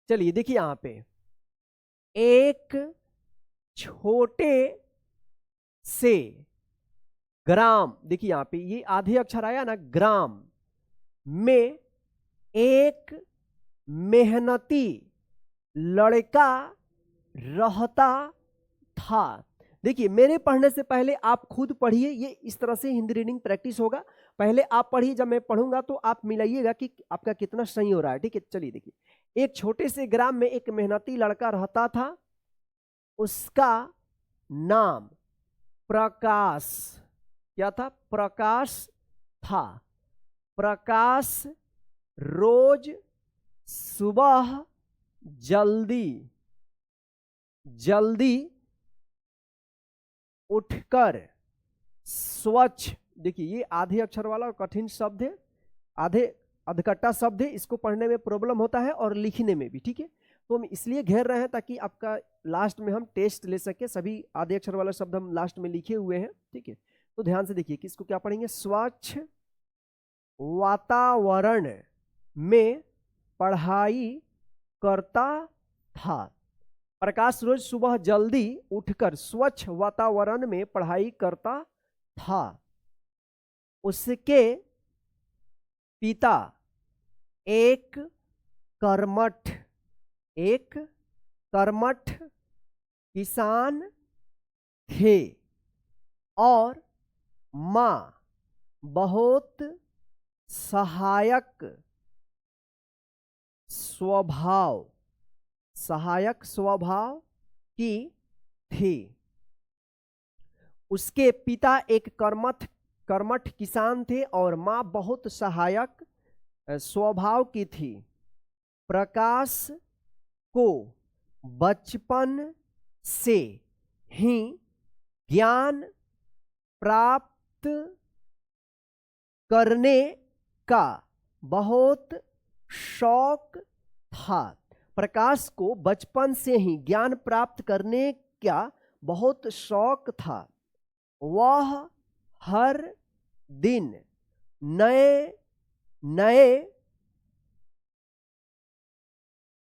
चलिए देखिए यहां पे एक छोटे से ग्राम, देखिए यहां पे ये आधे अक्षर आया ना, ग्राम में एक मेहनती लड़का रहता था। देखिए मेरे पढ़ने से पहले आप खुद पढ़िए, ये इस तरह से हिंदी रीडिंग प्रैक्टिस होगा। पहले आप पढ़िए, जब मैं पढ़ूंगा तो आप मिलाइएगा कि आपका कितना सही हो रहा है। ठीक है, चलिए देखिए, एक छोटे से ग्राम में एक मेहनती लड़का रहता था, उसका नाम प्रकाश, क्या था? प्रकाश था। प्रकाश रोज सुबह जल्दी जल्दी उठकर स्वच्छ, देखिए ये आधे अक्षर वाला और कठिन शब्द है, आधे अधकट्टा शब्द है, इसको पढ़ने में प्रॉब्लम होता है और लिखने में भी। ठीक है, तो हम इसलिए घेर रहे हैं ताकि आपका लास्ट में हम टेस्ट ले सके। सभी आधे अक्षर वाला शब्द हम लास्ट में लिखे हुए हैं। ठीक है, तो ध्यान से देखिए कि इसको क्या पढ़ेंगे, स्वच्छ वातावरण में पढ़ाई करता था। प्रकाश रोज सुबह जल्दी उठकर स्वच्छ वातावरण में पढ़ाई करता था। उसके पिता एक कर्मठ किसान थे और माँ बहुत सहायक स्वभाव की थी। उसके पिता एक कर्मठ किसान थे और माँ बहुत सहायक स्वभाव की थी। प्रकाश को बचपन से ही ज्ञान प्राप्त करने का बहुत शौक था। प्रकाश को बचपन से ही ज्ञान प्राप्त करने का बहुत शौक था। वह हर दिन नए नए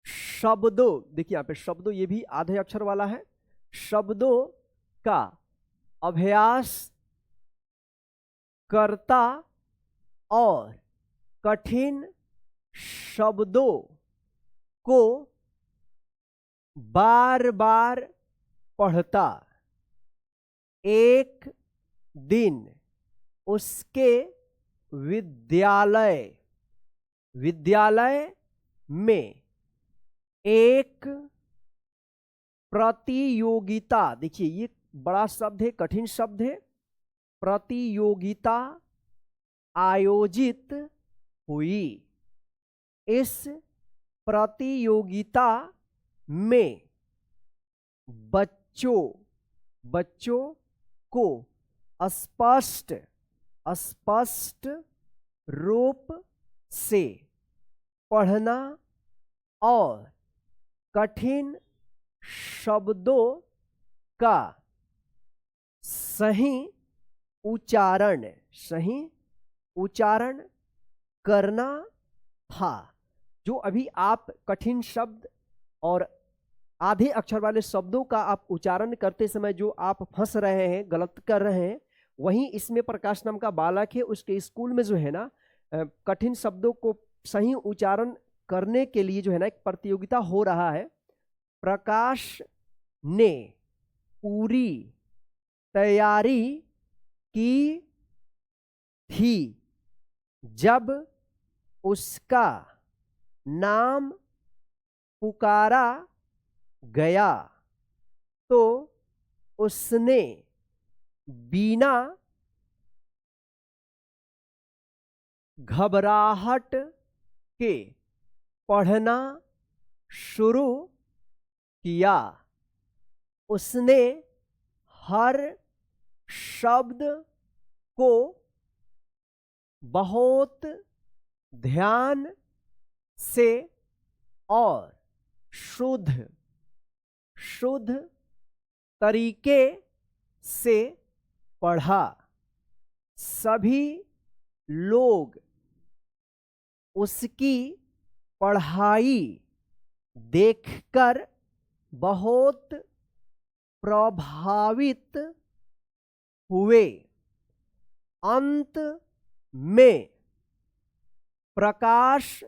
शब्दों, देखिए यहां पे शब्दों, ये भी आधे अक्षर वाला है, शब्दों का अभ्यास करता और कठिन शब्दों को बार बार पढ़ता। एक दिन उसके विद्यालय में एक प्रतियोगिता, देखिए ये बड़ा शब्द है, कठिन शब्द है, प्रतियोगिता आयोजित हुई। इस प्रतियोगिता में बच्चों को स्पष्ट रूप से पढ़ना और कठिन शब्दों का सही उच्चारण करना था। जो अभी आप कठिन शब्द और आधे अक्षर वाले शब्दों का आप उच्चारण करते समय जो आप फंस रहे हैं, गलत कर रहे हैं, वहीं इसमें प्रकाश नाम का बालक है, उसके स्कूल में जो है ना कठिन शब्दों को सही उच्चारण करने के लिए जो है ना एक प्रतियोगिता हो रहा है। प्रकाश ने पूरी तैयारी की थी। जब उसका नाम पुकारा गया तो उसने बिना घबराहट के पढ़ना शुरू किया। उसने हर शब्द को बहुत ध्यान से और शुद्ध तरीके से पढ़ा। सभी लोग उसकी पढ़ाई देखकर बहुत प्रभावित हुए। अंत में प्रकाश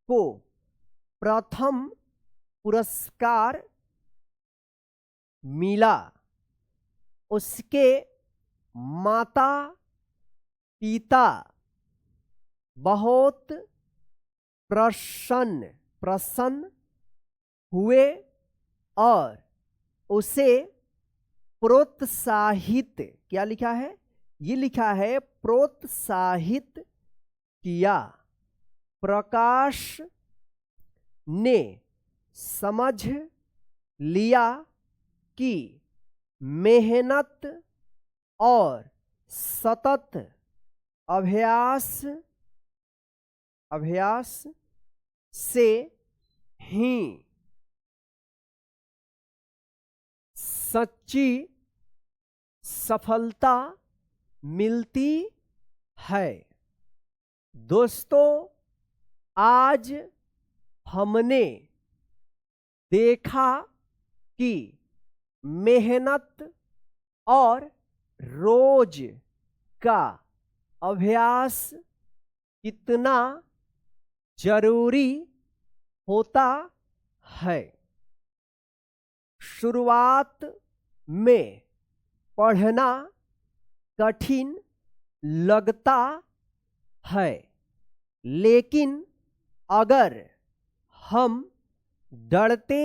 को प्रथम पुरस्कार मिला। उसके माता पिता बहुत प्रसन्न हुए और उसे प्रोत्साहित, क्या लिखा है, ये लिखा है प्रोत्साहित किया। प्रकाश ने समझ लिया कि मेहनत और सतत अभ्यास से ही सच्ची सफलता मिलती है। दोस्तों, आज हमने देखा कि मेहनत और रोज का अभ्यास कितना जरूरी होता है। शुरुआत में पढ़ना कठिन लगता है, लेकिन अगर हम डरते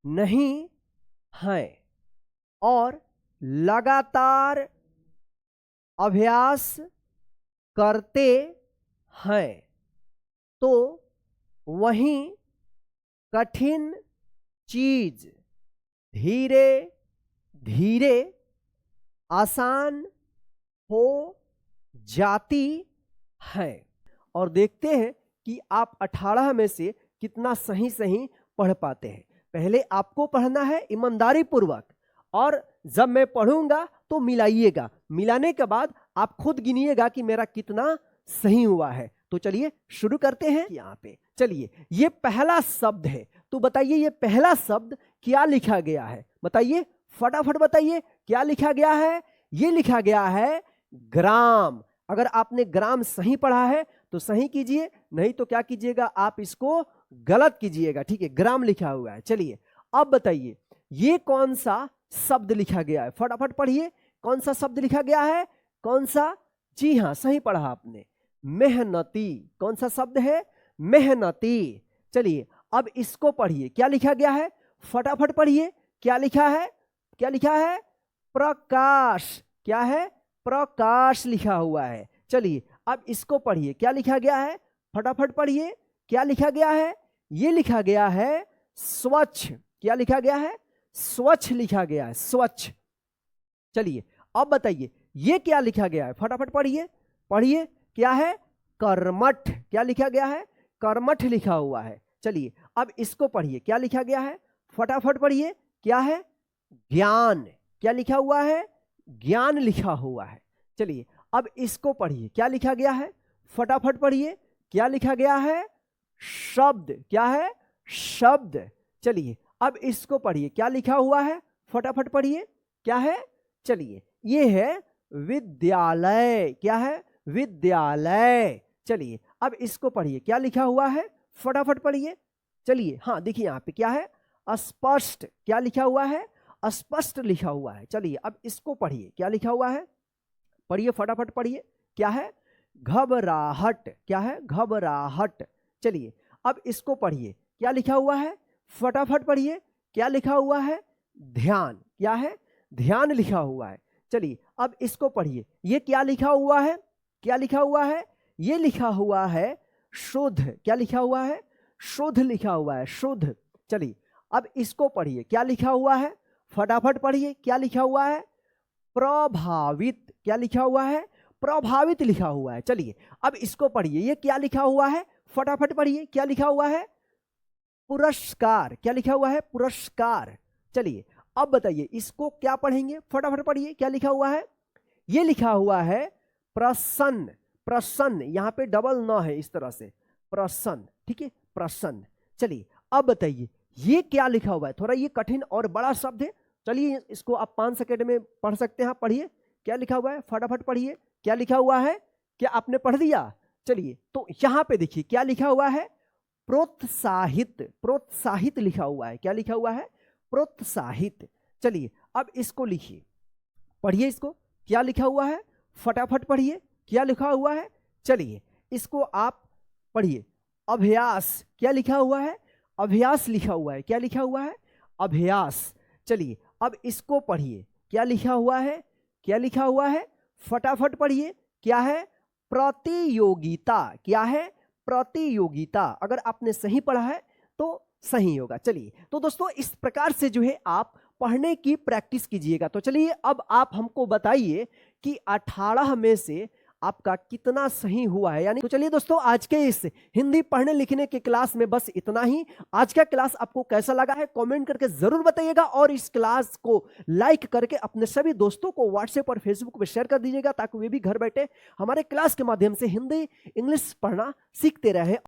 नहीं हैं और लगातार अभ्यास करते हैं तो वहीं कठिन चीज धीरे धीरे आसान हो जाती है। और देखते हैं कि आप 18 में से कितना सही सही पढ़ पाते हैं। पहले आपको पढ़ना है ईमानदारी पूर्वक, और जब मैं पढ़ूंगा तो मिलाइएगा। मिलाने के बाद आप खुद गिनिएगा कि मेरा कितना सही हुआ है। तो चलिए शुरू करते हैं। यहाँ पे चलिए, ये पहला शब्द है, तो बताइए ये पहला शब्द क्या लिखा गया है? बताइए, फटाफट बताइए क्या लिखा गया है। ये लिखा गया है ग्राम। अगर आपने ग्राम सही पढ़ा है तो सही कीजिए, नहीं तो क्या कीजिएगा, आप इसको गलत कीजिएगा। ठीक है, ग्राम लिखा हुआ है। चलिए अब बताइए ये कौन सा शब्द लिखा गया है? फटाफट पढ़िए, कौन सा शब्द लिखा गया है? कौन सा? जी हाँ, सही पढ़ा आपने, मेहनती। कौन सा शब्द है? मेहनती। चलिए अब इसको पढ़िए, क्या लिखा गया है? फटाफट पढ़िए, क्या लिखा है? क्या लिखा है? प्रकाश। क्या है? प्रकाश लिखा हुआ है। चलिए अब इसको पढ़िए, क्या लिखा गया है? फटाफट पढ़िए, क्या लिखा गया है? ये लिखा गया है स्वच्छ। क्या लिखा गया है? स्वच्छ लिखा गया है, स्वच्छ। चलिए अब बताइए ये क्या लिखा गया है? फटाफट पढ़िए, पढ़िए, क्या है? कर्मठ। क्या लिखा गया है? कर्मठ लिखा हुआ है। चलिए अब इसको पढ़िए, क्या लिखा गया है? फटाफट पढ़िए, क्या है? ज्ञान। क्या लिखा हुआ है? ज्ञान लिखा हुआ है। चलिए अब इसको पढ़िए, क्या लिखा गया है? फटाफट पढ़िए, क्या लिखा गया है? शब्द। क्या है? शब्द। चलिए अब इसको पढ़िए, क्या लिखा हुआ है? फटाफट पढ़िए, क्या है? चलिए ये है विद्यालय। क्या है? विद्यालय। चलिए अब इसको पढ़िए, क्या लिखा हुआ है? फटाफट पढ़िए। चलिए हाँ, देखिए यहाँ पे क्या है? स्पष्ट। क्या लिखा हुआ है? स्पष्ट लिखा हुआ है। चलिए अब इसको पढ़िए, क्या लिखा हुआ है? पढ़िए, फटाफट पढ़िए, क्या है? घबराहट। क्या है? घबराहट। चलिए अब इसको पढ़िए, क्या लिखा हुआ है? फटाफट पढ़िए, क्या लिखा हुआ है? ध्यान। क्या है? ध्यान लिखा हुआ है। चलिए अब इसको पढ़िए, ये क्या लिखा हुआ है? क्या लिखा हुआ है? ये लिखा हुआ है शुद्ध। क्या लिखा हुआ है? शुद्ध लिखा हुआ है, शुद्ध। चलिए अब इसको पढ़िए, क्या लिखा हुआ है? फटाफट पढ़िए, क्या लिखा हुआ है? प्रभावित। क्या लिखा हुआ है? प्रभावित लिखा हुआ है। चलिए अब इसको पढ़िए, ये क्या लिखा हुआ है? फटाफट पढ़िए, क्या लिखा हुआ है? पुरस्कार। क्या लिखा हुआ है? पुरस्कार। चलिए अब बताइए इसको क्या पढ़ेंगे? फटाफट पढ़िए, क्या लिखा हुआ है? ये लिखा हुआ है प्रसन्न। प्रसन्न, यहां पे डबल न है, इस तरह से प्रसन्न। ठीक है, प्रसन्न। चलिए अब बताइए ये क्या लिखा हुआ है, थोड़ा ये कठिन और बड़ा शब्द है, चलिए इसको आप 5 सेकंड में पढ़ सकते हैं। पढ़िए क्या लिखा हुआ है, फटाफट पढ़िए क्या लिखा हुआ है, क्या आपने पढ़ दिया? चलिए तो यहां पे देखिए क्या लिखा हुआ है, प्रोत्साहित, प्रोत्साहित लिखा हुआ है। क्या लिखा हुआ है? प्रोत्साहित। चलिए अब इसको लिखिए, पढ़िए इसको क्या लिखा हुआ है, फटाफट पढ़िए क्या लिखा हुआ है। चलिए इसको आप पढ़िए, अभ्यास। क्या लिखा हुआ है? अभ्यास लिखा हुआ है। क्या लिखा हुआ है? अभ्यास। चलिए अब इसको पढ़िए क्या लिखा हुआ है, क्या लिखा हुआ है, फटाफट पढ़िए क्या है? प्रतियोगिता। क्या है? प्रतियोगिता। अगर आपने सही पढ़ा है तो सही होगा। चलिए तो दोस्तों इस प्रकार से जो है आप पढ़ने की प्रैक्टिस कीजिएगा। तो चलिए अब आप हमको बताइए कि 18 में से आपका कितना सही हुआ है, यानी तो चलिए दोस्तों आज के इस हिंदी पढ़ने लिखने के क्लास में बस इतना ही। आज का क्लास आपको कैसा लगा है कमेंट करके जरूर बताइएगा, और इस क्लास को लाइक करके अपने सभी दोस्तों को व्हाट्सएप और फेसबुक पर शेयर कर दीजिएगा, ताकि वे भी घर बैठे हमारे क्लास के माध्यम से हिंदी इंग्लिश पढ़ना सीखते रहे।